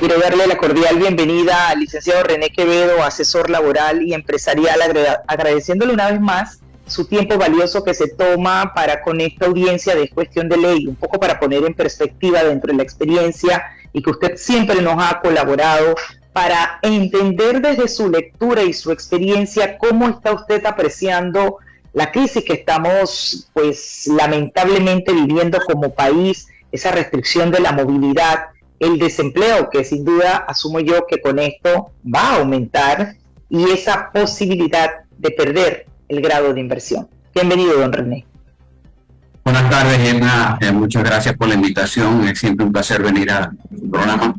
Quiero darle la cordial bienvenida al licenciado René Quevedo, asesor laboral y empresarial, agradeciéndole una vez más su tiempo valioso que se toma para con esta audiencia de Cuestión de Ley, un poco para poner en perspectiva dentro de la experiencia y que usted siempre nos ha colaborado para entender desde su lectura y su experiencia cómo está usted apreciando la crisis que estamos, pues, lamentablemente viviendo como país, esa restricción de la movilidad, el desempleo, que sin duda asumo yo que con esto va a aumentar, y esa posibilidad de perder el grado de inversión. Bienvenido, don René. Buenas tardes, Emma. Muchas gracias por la invitación. Es siempre un placer venir al programa.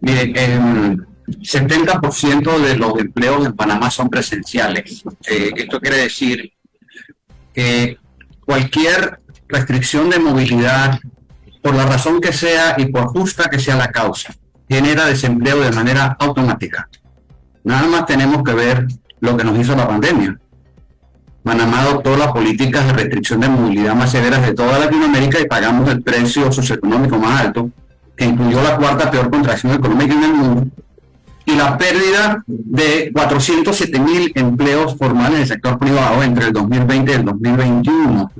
Mire, el 70% de los empleos en Panamá son presenciales. Esto quiere decir que cualquier restricción de movilidad, por la razón que sea y por justa que sea la causa, genera desempleo de manera automática. Nada más tenemos que ver lo que nos hizo la pandemia. Panamá adoptó las políticas de restricción de movilidad más severas de toda Latinoamérica y pagamos el precio socioeconómico más alto, que incluyó la cuarta peor contracción económica en el mundo y la pérdida de 407,000 empleos formales del sector privado entre el 2020 y el 2021.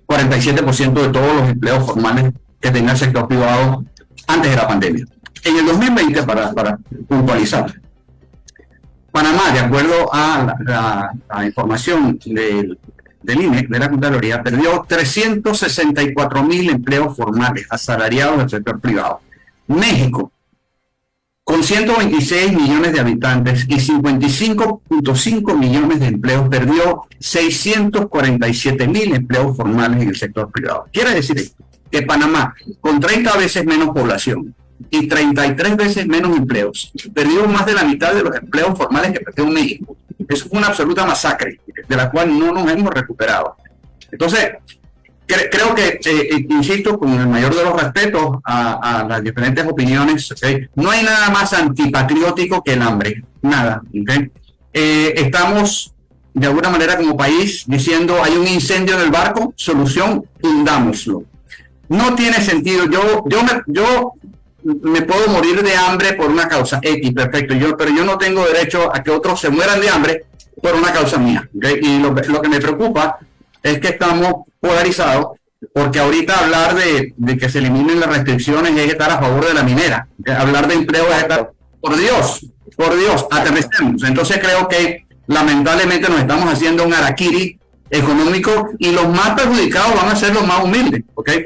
47% de todos los empleos formales que tenía el sector privado antes de la pandemia. En el 2020, para puntualizar, Panamá, de acuerdo a la información del INE, de la Contraloría, perdió 364,000 empleos formales asalariados del sector privado. México, con 126 millones de habitantes y 55.5 millones de empleos, perdió 647,000 empleos formales en el sector privado. Quiere decir que Panamá, con 30 veces menos población y 33 veces menos empleos, perdió más de la mitad de los empleos formales que perdió México. Eso fue una absoluta masacre, de la cual no nos hemos recuperado. Entonces, creo que, insisto, con el mayor de los respetos a las diferentes opiniones, ¿okay? No hay nada más antipatriótico que el hambre, nada. ¿Okay? Estamos, de alguna manera, como país, diciendo, hay un incendio en el barco, solución, hundámoslo. No tiene sentido. Yo me puedo morir de hambre por una causa X, perfecto, pero yo no tengo derecho a que otros se mueran de hambre por una causa mía. ¿Okay? Y lo que me preocupa es que estamos polarizados, porque ahorita hablar de que se eliminen las restricciones es estar a favor de la minera. Hablar de empleo es estar, por Dios, aterricemos. Entonces creo que lamentablemente nos estamos haciendo un harakiri económico y los más perjudicados van a ser los más humildes. ¿Okay?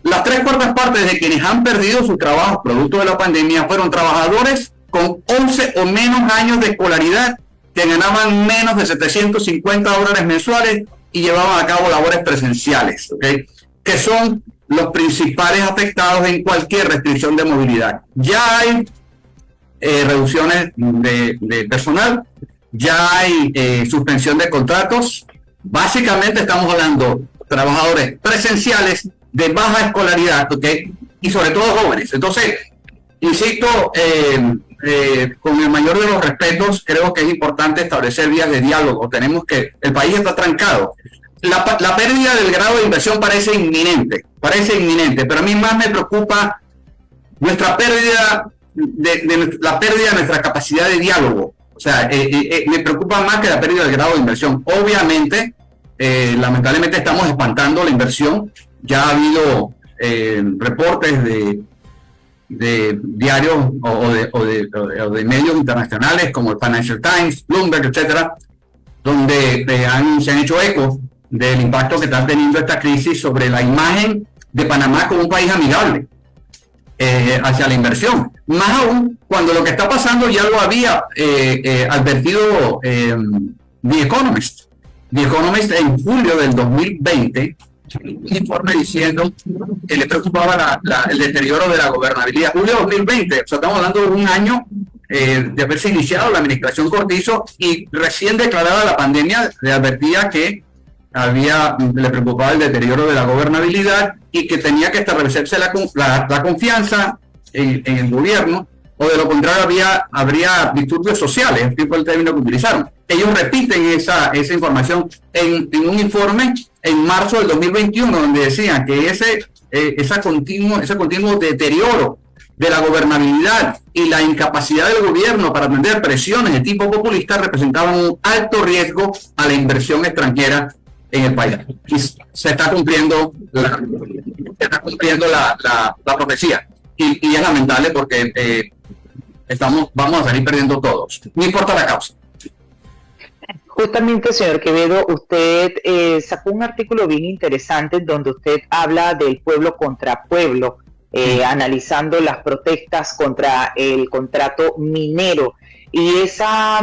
Las 3/4 partes de quienes han perdido su trabajo producto de la pandemia fueron trabajadores con 11 o menos años de escolaridad que ganaban menos de $750 mensuales y llevaban a cabo labores presenciales, ¿okay? Que son los principales afectados en cualquier restricción de movilidad. Ya hay reducciones de personal, ya hay suspensión de contratos. Básicamente estamos hablando de trabajadores presenciales de baja escolaridad, ¿okay? Y sobre todo jóvenes. Entonces, insisto, con el mayor de los respetos, creo que es importante establecer vías de diálogo. El país está trancado. La pérdida del grado de inversión parece inminente, pero a mí más me preocupa nuestra pérdida la pérdida de nuestra capacidad de diálogo. O sea, me preocupa más que la pérdida del grado de inversión. Obviamente, lamentablemente estamos espantando la inversión. Ya ha habido reportes de diarios o de medios internacionales como el Financial Times, Bloomberg, etcétera, donde se han hecho eco del impacto que está teniendo esta crisis sobre la imagen de Panamá como un país amigable hacia la inversión. Más aún cuando lo que está pasando ya lo había advertido The Economist. The Economist en julio del 2020 un informe diciendo que le preocupaba el deterioro de la gobernabilidad. Julio de 2020, o sea, estamos hablando de un año de haberse iniciado la administración Cortizo y recién declarada la pandemia, le advertía que le preocupaba el deterioro de la gobernabilidad y que tenía que establecerse la confianza en el gobierno, o de lo contrario habría disturbios sociales, tipo el término que utilizaron. Ellos repiten esa información en un informe en marzo del 2021, donde decían que ese continuo deterioro de la gobernabilidad y la incapacidad del gobierno para atender presiones de tipo populista representaban un alto riesgo a la inversión extranjera en el país. Y se está cumpliendo la profecía. Y es lamentable porque vamos a salir perdiendo todos, no importa la causa. Justamente, señor Quevedo, usted sacó un artículo bien interesante donde usted habla del pueblo contra pueblo, analizando las protestas contra el contrato minero y esa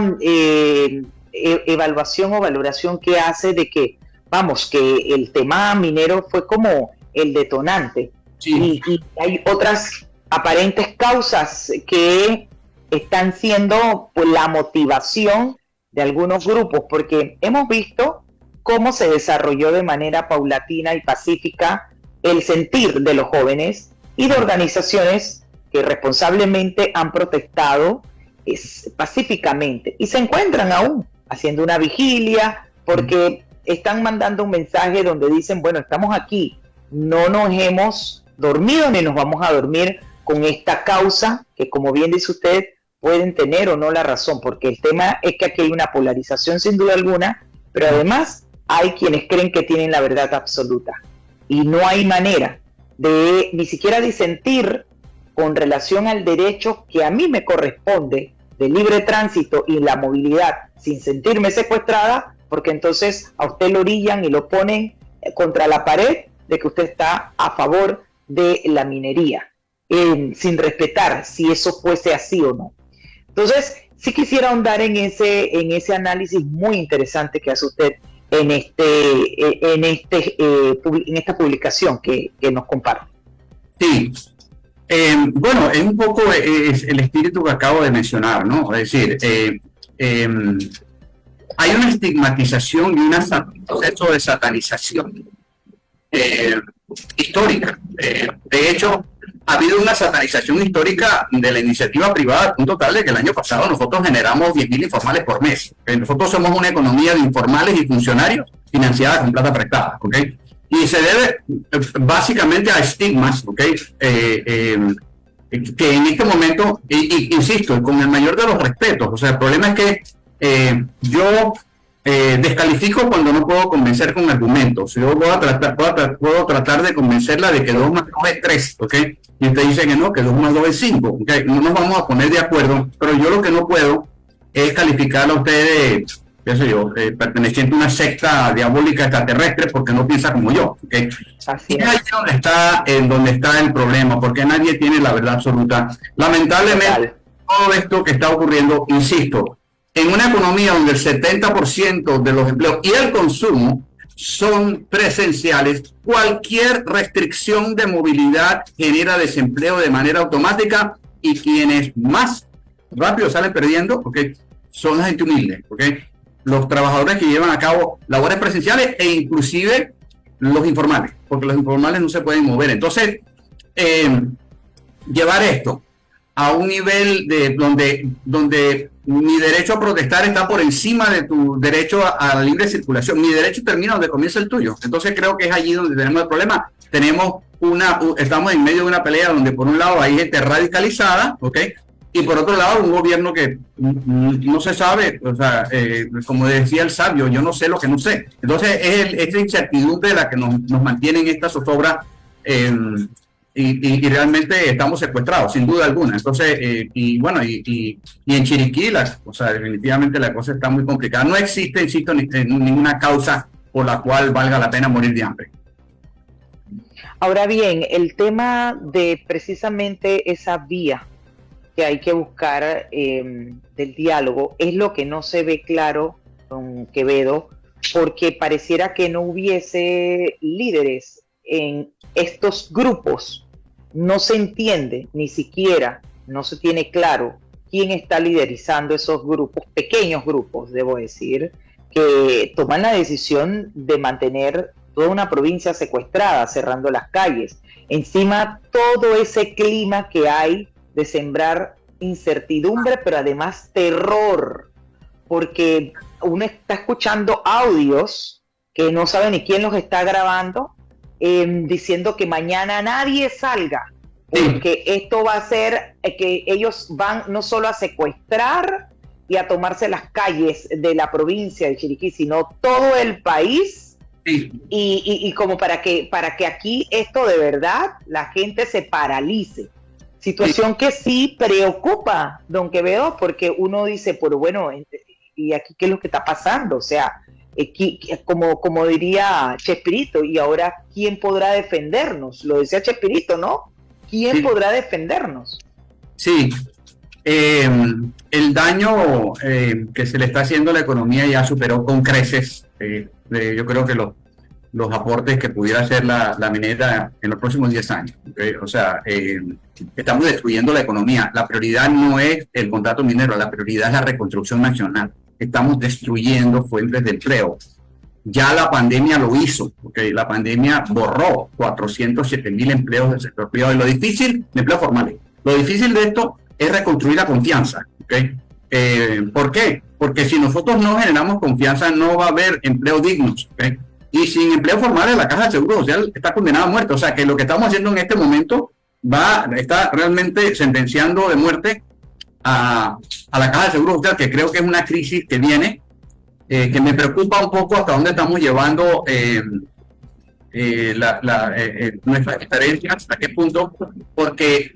evaluación o valoración que hace de que, vamos, que el tema minero fue como el detonante. Sí. Y hay otras aparentes causas que están siendo pues, la motivación de algunos grupos, porque hemos visto cómo se desarrolló de manera paulatina y pacífica el sentir de los jóvenes y de organizaciones que responsablemente han protestado pacíficamente y se encuentran aún haciendo una vigilia porque están mandando un mensaje donde dicen, bueno, estamos aquí, no nos hemos dormido ni nos vamos a dormir con esta causa que, como bien dice usted, pueden tener o no la razón, porque el tema es que aquí hay una polarización sin duda alguna, pero además hay quienes creen que tienen la verdad absoluta y no hay manera de ni siquiera disentir con relación al derecho que a mí me corresponde de libre tránsito y la movilidad sin sentirme secuestrada, porque entonces a usted lo orillan y lo ponen contra la pared de que usted está a favor de la minería, sin respetar si eso fuese así o no. Entonces, sí quisiera ahondar en ese análisis muy interesante que hace usted en esta publicación que nos comparte. Sí, bueno, es un poco el espíritu que acabo de mencionar, ¿no? Es decir, hay una estigmatización y un proceso de satanización histórica. De hecho, ha habido una satanización histórica de la iniciativa privada al punto tal de que el año pasado nosotros generamos 10.000 informales por mes. Nosotros somos una economía de informales y funcionarios financiada con plata prestada, ¿ok? Y se debe básicamente a estigmas, ¿ok? Que en este momento, insisto, con el mayor de los respetos, o sea, el problema es que yo descalifico cuando no puedo convencer con argumentos. Yo puedo tratar de convencerla de que 2 más 2 es 3, ¿ok? Y usted dice que no, que 2 más 2 es 5, ¿ok? No nos vamos a poner de acuerdo, pero yo lo que no puedo es calificarla a usted de, qué sé yo, perteneciente a una secta diabólica extraterrestre porque no piensa como yo, ¿ok? Así es. Y ahí es donde está el problema, porque nadie tiene la verdad absoluta. Lamentablemente, todo esto que está ocurriendo, insisto, en una economía donde el 70% de los empleos y el consumo son presenciales, cualquier restricción de movilidad genera desempleo de manera automática y quienes más rápido salen perdiendo, ¿okay?, son la gente humilde, ¿okay?, los trabajadores que llevan a cabo labores presenciales e inclusive los informales, porque los informales no se pueden mover. Entonces, llevar esto a un nivel de donde mi derecho a protestar está por encima de tu derecho a la libre circulación. Mi derecho termina donde comienza el tuyo. Entonces creo que es allí donde tenemos el problema. Estamos en medio de una pelea donde por un lado hay gente radicalizada, ¿ok?, y por otro lado un gobierno que no se sabe, o sea, como decía el sabio, yo no sé lo que no sé. Entonces es esa incertidumbre la que nos mantiene en esta zozobra. Y realmente estamos secuestrados, sin duda alguna. Entonces, y en Chiriquí, definitivamente la cosa está muy complicada. No existe, insisto, ninguna causa por la cual valga la pena morir de hambre. Ahora bien, el tema de precisamente esa vía que hay que buscar del diálogo es lo que no se ve claro con Quevedo, porque pareciera que no hubiese líderes en estos grupos. No se entiende, ni siquiera no se tiene claro quién está liderizando esos grupos, pequeños grupos, debo decir, que toman la decisión de mantener toda una provincia secuestrada, cerrando las calles. Encima, todo ese clima que hay de sembrar incertidumbre, pero además terror, porque uno está escuchando audios que no sabe ni quién los está grabando, diciendo que mañana nadie salga porque esto va a ser que ellos van no solo a secuestrar y a tomarse las calles de la provincia de Chiriquí, sino todo el país, y como para que aquí esto de verdad la gente se paralice. Situación que sí preocupa, don Quevedo, porque uno dice, pero bueno, ¿y aquí qué es lo que está pasando? O sea, como diría Chespirito, y ahora, ¿quién podrá defendernos? Lo decía Chespirito, ¿no? ¿Quién podrá defendernos? Sí, el daño que se le está haciendo a la economía ya superó con creces, yo creo que los aportes que pudiera hacer la minera en los próximos 10 años. ¿Okay? O sea, estamos destruyendo la economía. La prioridad no es el contrato minero, la prioridad es la reconstrucción nacional. Estamos destruyendo fuentes de empleo. Ya la pandemia lo hizo, ¿okay? La pandemia borró 407,000 empleos del sector privado. Y lo difícil, de empleos formales, lo difícil de esto es reconstruir la confianza. ¿Okay? ¿Por qué? Porque si nosotros no generamos confianza, no va a haber empleo dignos. ¿Okay? Y sin empleo formal, la Caja de Seguro Social está condenada a muerte. O sea que lo que estamos haciendo en este momento está realmente sentenciando de muerte a la Caja de Seguro Social, que creo que es una crisis que viene, que me preocupa un poco hasta dónde estamos llevando nuestras diferencias, hasta qué punto, porque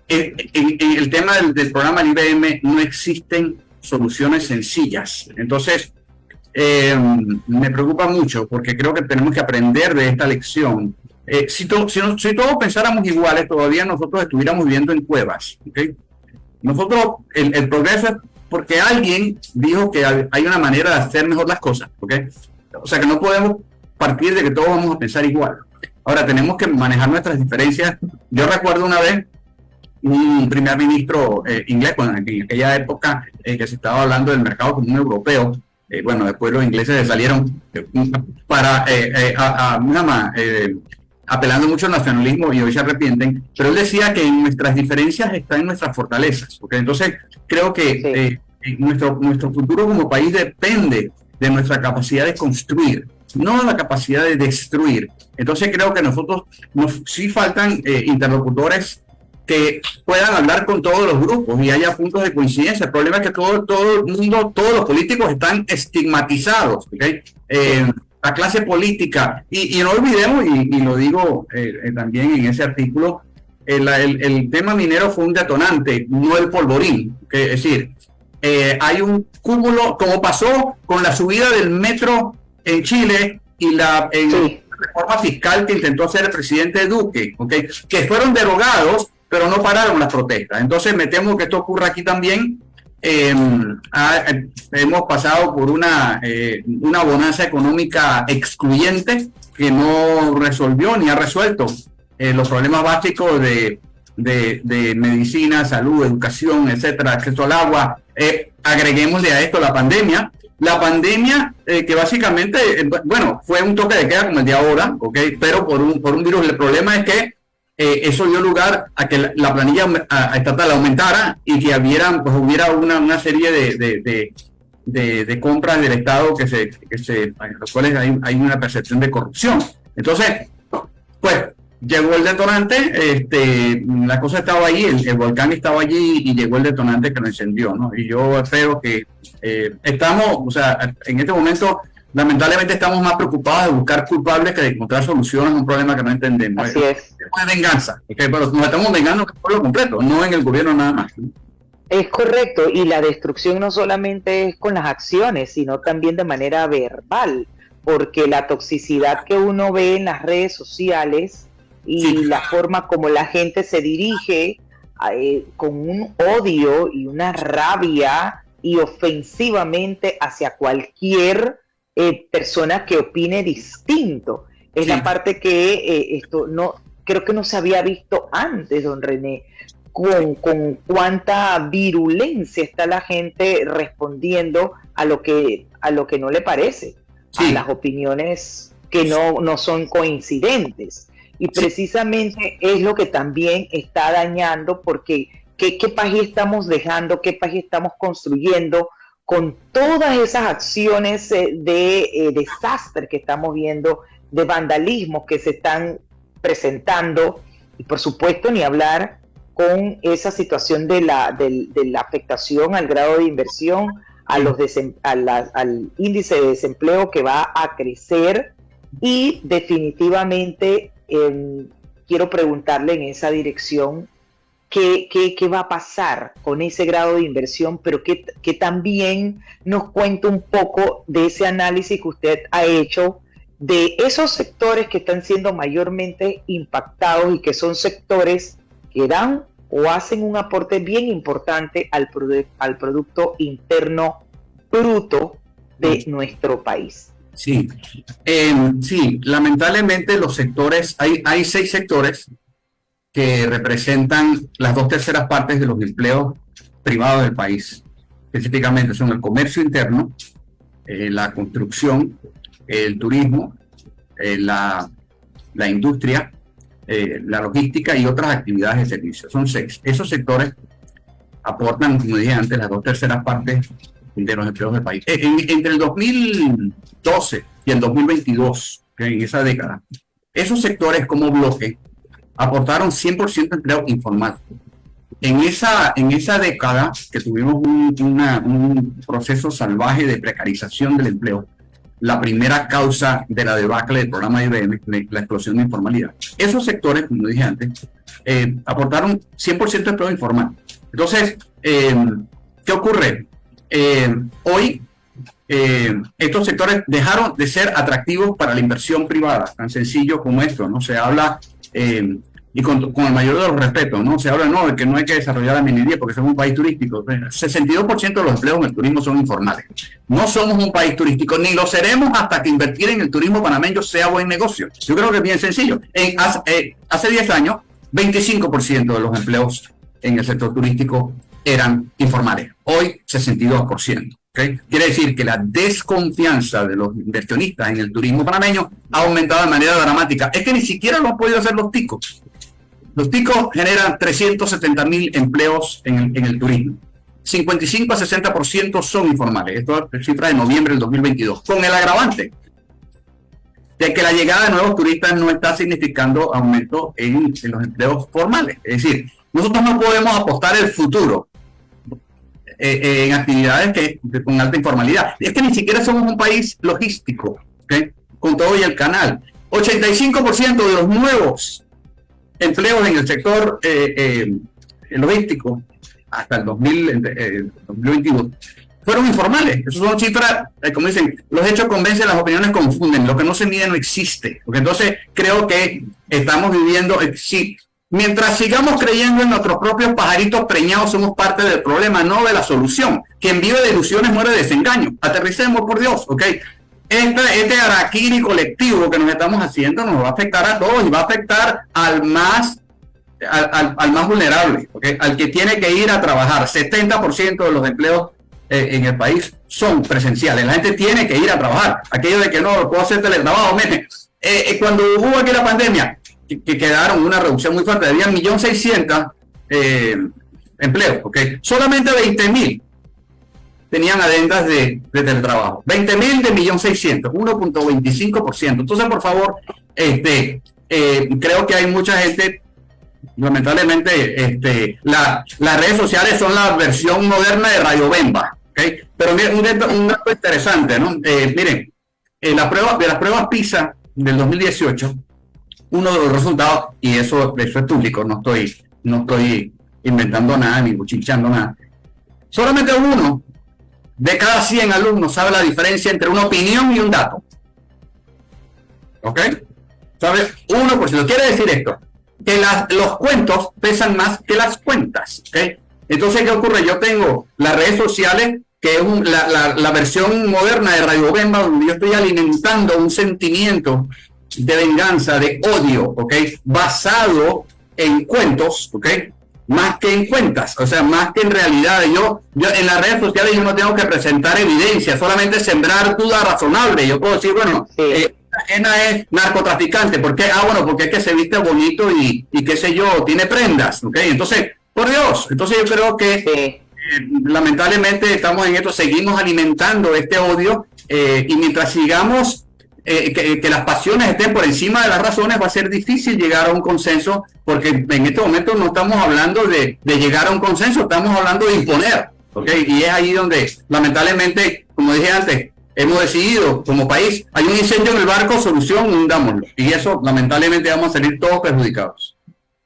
en el tema del programa del IBM no existen soluciones sencillas. Entonces, me preocupa mucho porque creo que tenemos que aprender de esta lección. Si todos pensáramos iguales, todavía nosotros estuviéramos viviendo en cuevas. ¿Okay? Nosotros, el progreso es porque alguien dijo que hay una manera de hacer mejor las cosas. ¿Okay? O sea que no podemos partir de que todos vamos a pensar igual. Ahora tenemos que manejar nuestras diferencias. Yo recuerdo una vez un primer ministro inglés, en aquella época que se estaba hablando del mercado común europeo. Bueno, después los ingleses salieron para apelando mucho al nacionalismo y hoy se arrepienten, pero él decía que en nuestras diferencias están en nuestras fortalezas, ¿okay? Entonces creo que nuestro futuro como país depende de nuestra capacidad de construir, no de la capacidad de destruir. Entonces creo que nosotros sí faltan interlocutores que puedan hablar con todos los grupos y haya puntos de coincidencia. El problema es que todo el mundo, todos los políticos están estigmatizados, ¿okay? La clase política, y no olvidemos, y lo digo también en ese artículo, el tema minero fue un detonante, no el polvorín, ¿okay? Es decir, hay un cúmulo, como pasó con la subida del metro en Chile y la reforma fiscal que intentó hacer el presidente Duque, ¿okay? Que fueron derogados, pero no pararon las protestas. Entonces me temo que esto ocurra aquí también. Hemos pasado por una bonanza económica excluyente que no resolvió ni ha resuelto los problemas básicos de medicina, salud, educación, etcétera, acceso al agua. Agreguémosle a esto la pandemia, que básicamente, bueno, fue un toque de queda como el de ahora, ¿okay? Pero por un virus. El problema es que eso dio lugar a que la planilla estatal aumentara y que hubiera una serie de compras del Estado en los cuales hay una percepción de corrupción. Entonces, pues llegó el detonante, la cosa estaba ahí, el volcán estaba allí y llegó el detonante que lo encendió, ¿no? Y yo espero que en este momento, lamentablemente estamos más preocupados de buscar culpables que de encontrar soluciones a un problema que no entendemos. Así es. Es venganza, ¿okay? Pero nos estamos vengando en el pueblo completo, no en el gobierno nada más. Es correcto, y la destrucción no solamente es con las acciones, sino también de manera verbal, porque la toxicidad que uno ve en las redes sociales y la forma como la gente se dirige con un odio y una rabia y ofensivamente hacia cualquier persona que opine distinto. Es la parte que creo que no se había visto antes, don René, con cuánta virulencia está la gente respondiendo a lo que no le parece, a las opiniones que no son coincidentes. Y precisamente es lo que también está dañando, porque ¿qué país estamos dejando? ¿Qué país estamos construyendo con todas esas acciones de desastre que estamos viendo, de vandalismo que se están presentando Y por supuesto, ni hablar con esa situación de la afectación al grado de inversión, al índice de desempleo que va a crecer. Y definitivamente quiero preguntarle en esa dirección qué va a pasar con ese grado de inversión, pero que también nos cuente un poco de ese análisis que usted ha hecho de esos sectores que están siendo mayormente impactados y que son sectores que dan o hacen un aporte bien importante al Producto Interno Bruto de nuestro país. Sí, sí, lamentablemente los sectores, hay 6 sectores que representan las 2/3 partes de los empleos privados del país. Específicamente son el comercio interno, la construcción, el turismo, la industria, la logística y otras actividades de servicio. Son 6. Esos sectores aportan, como dije antes, las 2/3 partes de los empleos del país. Entre el 2012 y el 2022, en esa década, esos sectores como bloque aportaron 100% empleo informal. En esa década que tuvimos un proceso salvaje de precarización del empleo, la primera causa de la debacle del programa de IBM, la explosión de informalidad. Esos sectores, como dije antes, aportaron 100% empleo informal. Entonces, ¿qué ocurre? Hoy estos sectores dejaron de ser atractivos para la inversión privada, tan sencillo como esto, ¿no? Se habla, y con el mayor de los respetos, ¿no? Se habla de que no hay que desarrollar la minería porque somos un país turístico. 62% de los empleos en el turismo son informales. No somos un país turístico, ni lo seremos hasta que invertir en el turismo panameño sea buen negocio. Yo creo que es bien sencillo. Hace 10 años, 25% de los empleos en el sector turístico eran informales. Hoy, 62%. ¿Okay? Quiere decir que la desconfianza de los inversionistas en el turismo panameño ha aumentado de manera dramática. Es que ni siquiera lo han podido hacer los ticos. Los ticos generan 370.000 empleos en el turismo. 55 a 60% son informales. Esto es cifra de noviembre del 2022. Con el agravante de que la llegada de nuevos turistas no está significando aumento en los empleos formales. Es decir, nosotros no podemos apostar el futuro en actividades con alta informalidad. Es que ni siquiera somos un país logístico, ¿okay? Con todo y el canal. 85% de los nuevos empleos en el sector logístico hasta el 2022 fueron informales. Esas son cifras, como dicen, los hechos convencen, las opiniones confunden. Lo que no se mide no existe. Porque entonces creo que estamos viviendo, sí, mientras sigamos creyendo en nuestros propios pajaritos preñados, somos parte del problema, no de la solución. Quien vive de ilusiones muere de desengaño. Aterricemos, por Dios, ¿ok? Este harakiri colectivo que nos estamos haciendo nos va a afectar a todos y va a afectar al más vulnerable, ¿okay? Al que tiene que ir a trabajar. 70% de los empleos en el país son presenciales. La gente tiene que ir a trabajar. Aquello de que no puedo hacer teletrabajo, cuando hubo aquí la pandemia, que quedaron una reducción muy fuerte, había 1.600.000 empleos, ¿okay? Solamente 20.000 tenían adendas de teletrabajo. 20.000 de 1.600.000, 1.25%. Entonces, por favor, creo que hay mucha gente, lamentablemente, las redes sociales son la versión moderna de Radio Bemba, ¿okay? Pero miren, un dato interesante, ¿no? Miren, de las pruebas PISA del 2018, uno de los resultados, y eso es público, no estoy inventando nada ni buchichando nada, solamente uno de cada 100 alumnos sabe la diferencia entre una opinión y un dato. ¿Ok? ¿Sabes? 1%. Quiere decir esto, que los cuentos pesan más que las cuentas. ¿Ok? Entonces, ¿qué ocurre? Yo tengo las redes sociales, que es la versión moderna de Radio Bemba, donde yo estoy alimentando un sentimiento de venganza, de odio, ¿ok? Basado en cuentos, ¿ok? Más que en cuentas, o sea, más que en realidad. Yo en las redes sociales yo no tengo que presentar evidencia, solamente sembrar duda razonable. Yo puedo decir, bueno, ajena es narcotraficante, ¿por qué? Bueno, porque es que se viste bonito y qué sé yo, tiene prendas, ¿ok? Entonces, por Dios, entonces yo creo que lamentablemente estamos en esto, seguimos alimentando este odio, y mientras sigamos que las pasiones estén por encima de las razones, va a ser difícil llegar a un consenso, porque en este momento no estamos hablando de llegar a un consenso, estamos hablando de imponer, ¿okay? Y es ahí donde, lamentablemente, como dije antes, hemos decidido como país, hay un incendio en el barco, solución, hundámoslo. Y eso, lamentablemente, vamos a salir todos perjudicados.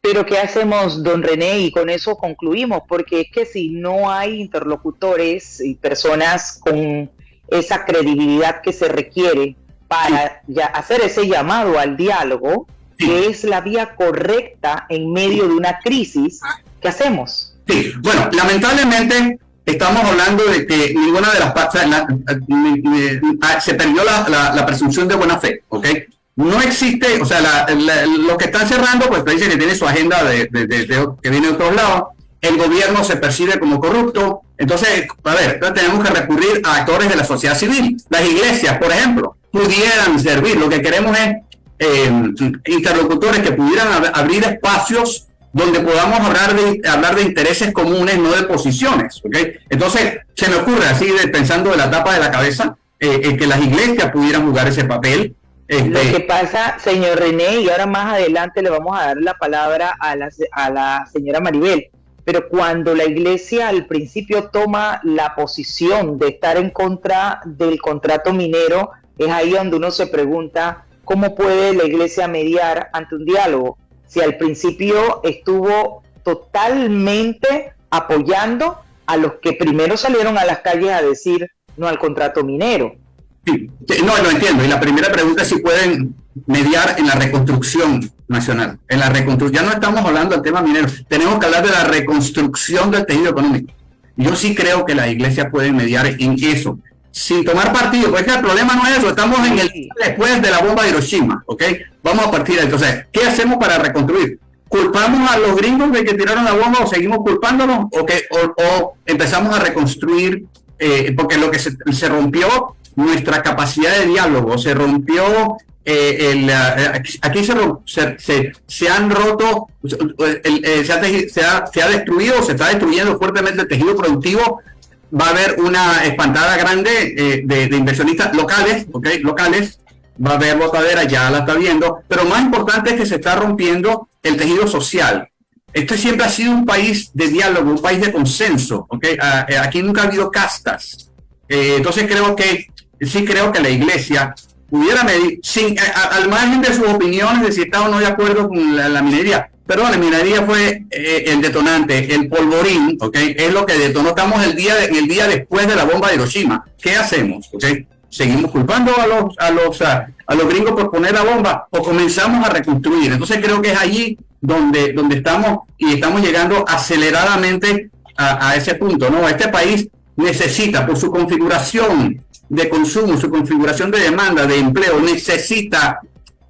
Pero ¿qué hacemos, don René? Y con eso concluimos, porque es que si no hay interlocutores y personas con esa credibilidad que se requiere para ya hacer ese llamado al diálogo, que es la vía correcta en medio de una crisis, ¿qué hacemos? Sí, bueno, lamentablemente estamos hablando de que ninguna de las partes, se perdió la presunción de buena fe, ¿ok? No existe, o sea, los que están cerrando, pues dicen que tiene su agenda que viene de otros lados. El gobierno se percibe como corrupto. Entonces, a ver, tenemos que recurrir a actores de la sociedad civil. Las iglesias, por ejemplo, pudieran servir. Lo que queremos es interlocutores que pudieran abrir espacios donde podamos hablar de intereses comunes, no de posiciones, ¿okay? Entonces, se me ocurre así, pensando de la tapa de la cabeza, que las iglesias pudieran jugar ese papel. Lo que pasa, señor René, y ahora más adelante le vamos a dar la palabra a la señora Maribel, pero cuando la iglesia al principio toma la posición de estar en contra del contrato minero, es ahí donde uno se pregunta cómo puede la iglesia mediar ante un diálogo, si al principio estuvo totalmente apoyando a los que primero salieron a las calles a decir no al contrato minero. Sí, no, lo entiendo. Y la primera pregunta es si pueden mediar en la reconstrucción nacional. Ya no estamos hablando del tema minero, tenemos que hablar de la reconstrucción del tejido económico. Yo sí creo que las iglesias pueden mediar en eso, sin tomar partido, porque el problema no es eso, estamos en el día después de la bomba de Hiroshima, ¿ok? Vamos a partir de ahí. Entonces, ¿qué hacemos para reconstruir? ¿Culpamos a los gringos de que tiraron la bomba o seguimos culpándolos? ¿O empezamos a reconstruir? Porque lo que se rompió, nuestra capacidad de diálogo, se rompió, aquí se han roto, se ha destruido, se está destruyendo fuertemente el tejido productivo. Va a haber una espantada grande de inversionistas locales, ¿okay? Locales, va a haber botadera, ya la está viendo, pero más importante es que se está rompiendo el tejido social. Este siempre ha sido un país de diálogo, un país de consenso, ¿okay? Aquí nunca ha habido castas. Entonces creo que la iglesia pudiera medir, al margen de sus opiniones de si está o no de acuerdo con la minería. Perdón, la minería fue el detonante, el polvorín, ¿okay? Es lo que detonó. Estamos el día después de la bomba de Hiroshima. ¿Qué hacemos? ¿Okay? ¿Seguimos culpando a los gringos por poner la bomba o comenzamos a reconstruir? Entonces creo que es allí donde estamos y estamos llegando aceleradamente a ese punto, ¿no? Este país necesita, por su configuración de consumo, su configuración de demanda, de empleo, necesita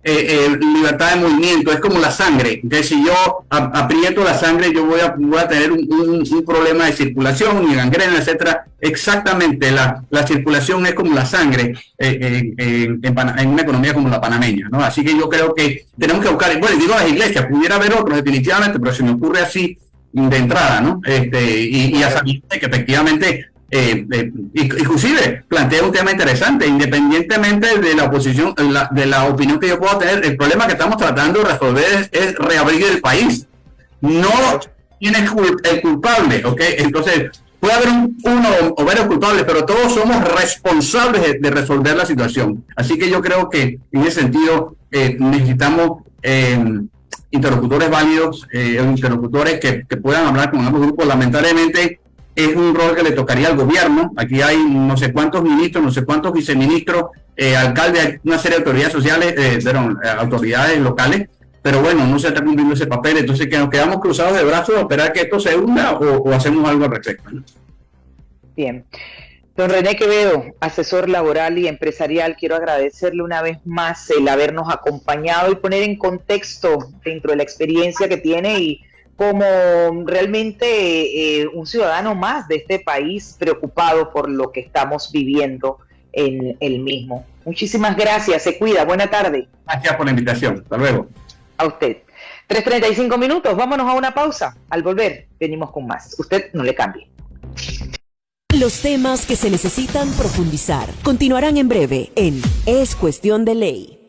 libertad de movimiento. Es como la sangre, que si yo aprieto la sangre yo voy a tener un problema de circulación y gangrena, etcétera. Exactamente, la circulación es como la sangre en una economía como la panameña, ¿no? Así que yo creo que tenemos que buscar, bueno, digo las iglesias, pudiera haber otros definitivamente, pero se me ocurre así de entrada, ¿no? Y a saber que efectivamente inclusive plantea un tema interesante, independientemente de la oposición, de la opinión que yo pueda tener. El problema que estamos tratando de resolver es reabrir el país, no quién es el culpable, ¿ok? Entonces puede haber uno o varios culpables, pero todos somos responsables de resolver la situación. Así que yo creo que en ese sentido necesitamos interlocutores válidos, interlocutores que puedan hablar con ambos grupos. Lamentablemente es un rol que le tocaría al gobierno. Aquí hay no sé cuántos ministros, no sé cuántos viceministros, alcaldes, una serie de autoridades sociales, autoridades locales, pero bueno, no se está cumpliendo ese papel. Entonces, que nos quedamos cruzados de brazos a esperar que esto se hunda o hacemos algo al respecto, ¿no? Bien. Don René Quevedo, asesor laboral y empresarial, quiero agradecerle una vez más el habernos acompañado y poner en contexto dentro de la experiencia que tiene y como realmente un ciudadano más de este país preocupado por lo que estamos viviendo en el mismo. Muchísimas gracias, se cuida, buena tarde. Gracias por la invitación, hasta luego. A usted. 3:35 minutos, vámonos a una pausa. Al volver, venimos con más. Usted no le cambie. Los temas que se necesitan profundizar continuarán en breve en Es Cuestión de Ley.